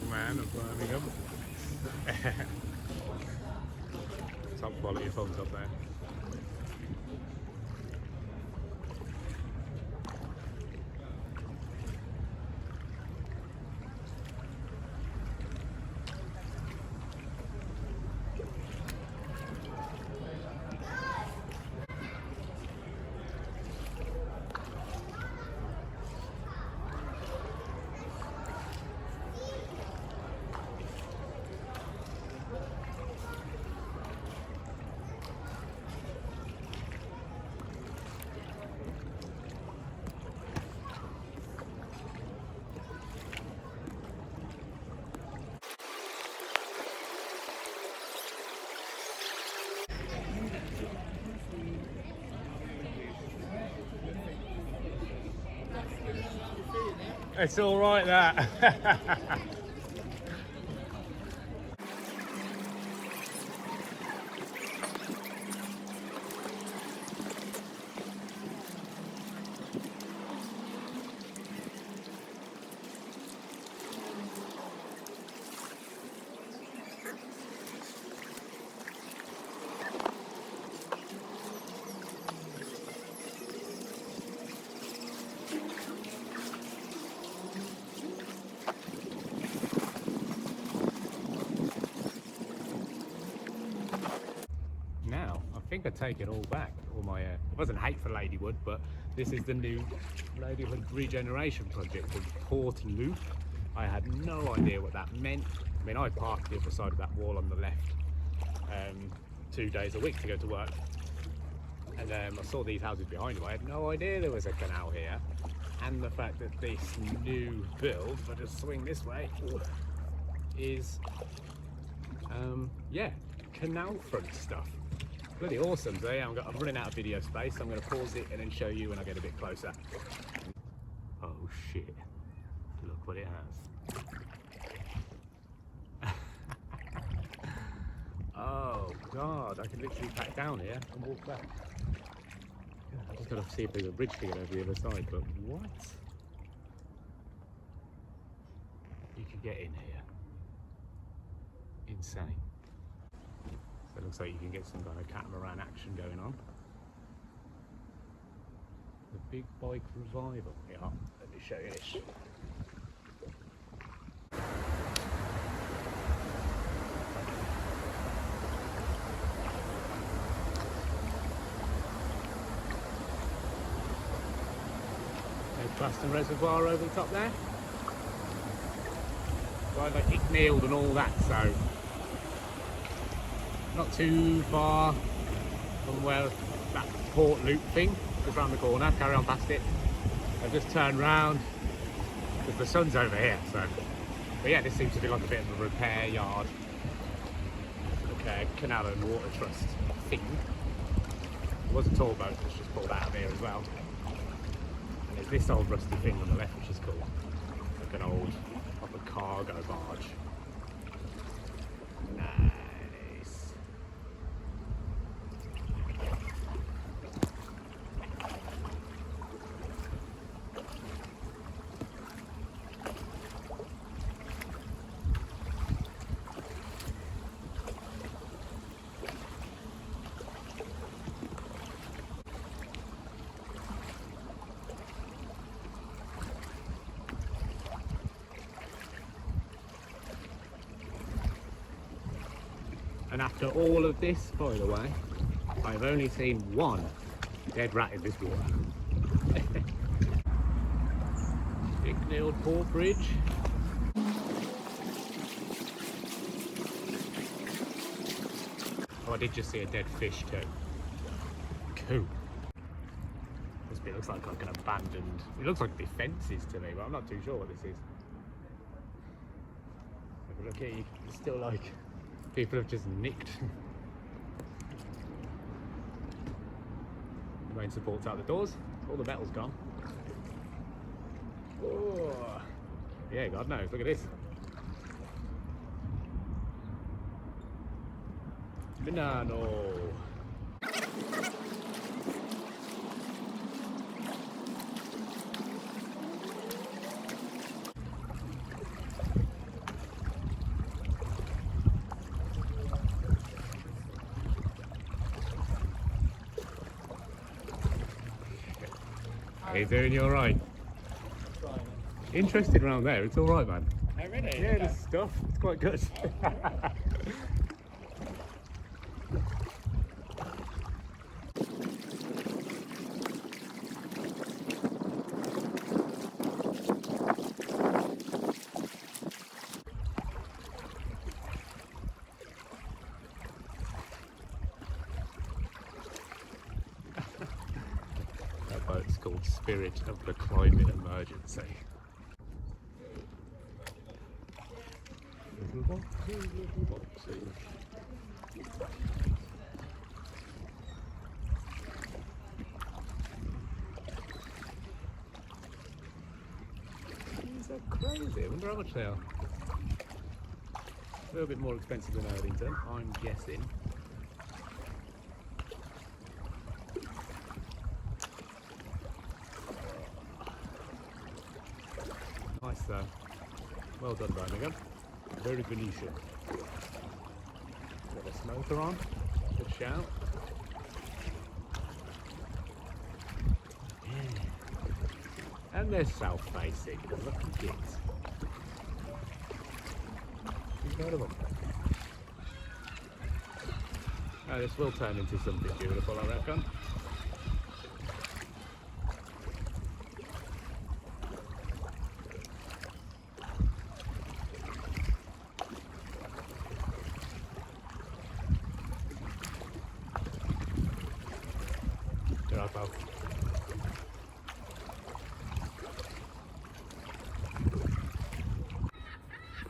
Man of Birmingham. Top quality pubs up there. It's all right, that. Now, I think I take it all back. All my, it wasn't hate for Ladywood, but this is the new Ladywood regeneration project in Portloop. I had no idea what that meant. I mean, I parked the other side of that wall on the left 2 days a week to go to work. And I saw these houses behind me. I had no idea there was a canal here. And the fact that this new build, if I just swing this way, is, yeah, canal front stuff. Bloody awesome. So yeah, I'm running out of video space. So I'm going to pause it and then show you when I get a bit closer. Oh shit. Look what it has. Oh god, I can literally back down here and walk back. Yeah, I've just got to see if there's a bridge to get over the other side, but what? You can get in here. Insane. So it looks like you can get some kind of catamaran action going on. The Big Bike Revival. Yeah, let me show you this. Boston Reservoir over the top there. Right, like Icknield and all that, so not too far from where that port loop thing is around the corner. Carry on past it. I've just turned round because the sun's over here, so but yeah, this seems to be like a bit of a repair yard, like a canal and water trust thing. There was a tall boat that's just pulled out of here as well. There's this old rusty thing on the left, which is cool. like an old proper cargo barge. Nice. And after all of this, by the way, I've only seen one dead rat in this water. Big old port bridge. Oh, I did just see a dead fish too. Cool. This bit looks like an abandoned... It looks like defences to me, but I'm not too sure what this is. Have a look here, it's still like... People have just nicked. The main support's out the doors. All the metal's gone. Oh, yeah, God knows. Look at this. Banana. How you doing? You alright? Interested around there, it's alright, man. Oh, really? Yeah, Okay. there's stuff, it's quite good. That boat's called Spirit of the Climate Emergency. Little boxes. These are crazy. I wonder how much they are. A little bit more expensive than Erdington, I'm guessing. Nice though. Well done, Birmingham. Very Venetian. Got a smoker on. Good shout. Yeah. And they're south-facing. Lucky kids. Incredible. Oh, this will turn into something beautiful, I reckon.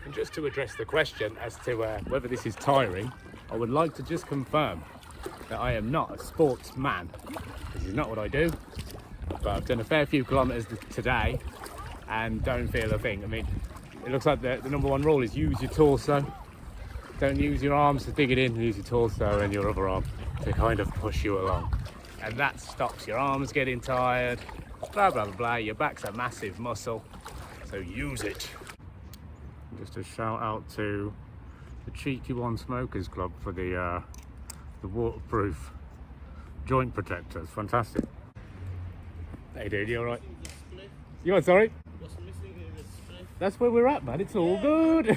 And just to address the question as to whether this is tiring, I would like to just confirm that I am not a sportsman. This is not what I do, but I've done a fair few kilometres today and don't feel a thing. I mean, it looks like the number one rule is use your torso. Don't use your arms to dig it in, use your torso and your other arm to kind of push you along. And that stops your arms getting tired, blah, blah, blah, blah. Your back's a massive muscle, so use it. Just a shout out to the Cheeky One Smokers Club for the waterproof joint protectors. Fantastic. Hey dude, you alright? You what, sorry? What's missing here is spliff. That's where we're at, man. It's all good.